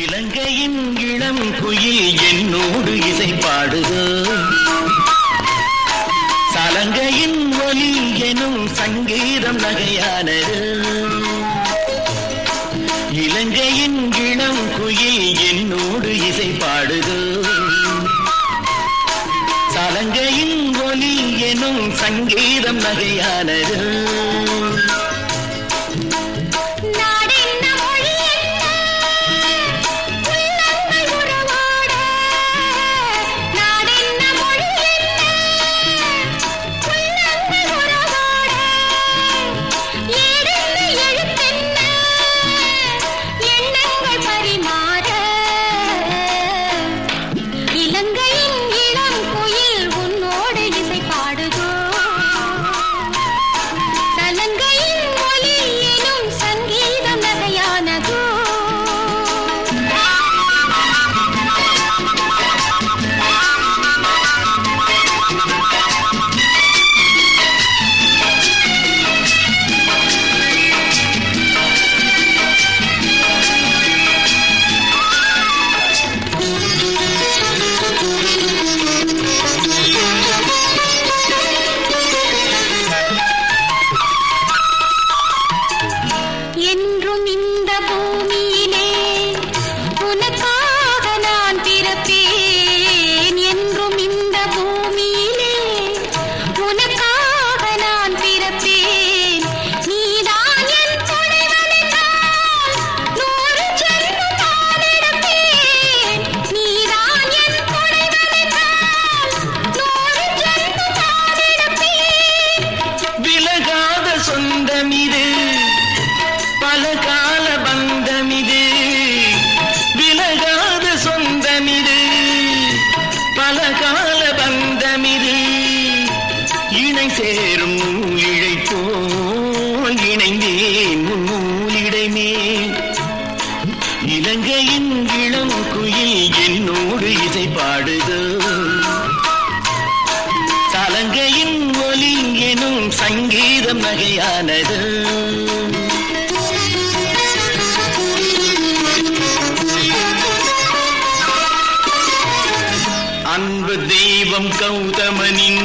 இலங்கையின் இளம் குயில் என்னோடு இசை பாடுதோ, சலங்கையின் ஒலி எனும் சங்கீதம் நகையானது. இலங்கையின் இளம் குயில் என்னோடு இசை பாடுதோ, சலங்கையின் ஒலி எனும் சங்கீதம் நகையானது. சொந்தமிது பலகால பந்தமிது, விலகாத சொந்தமிது பலகால பந்தமிது. இணை சேரும் நூலிழை போல் இணைந்தேன் நூலிடைமே. இலங்கையின் இளம் குயில் என்னோடு இசை பாடுதோ, சலங்கையின் ஒலி எனும் சங்கீதம் நகையானது. அன்பு தெய்வம் கௌதமனின்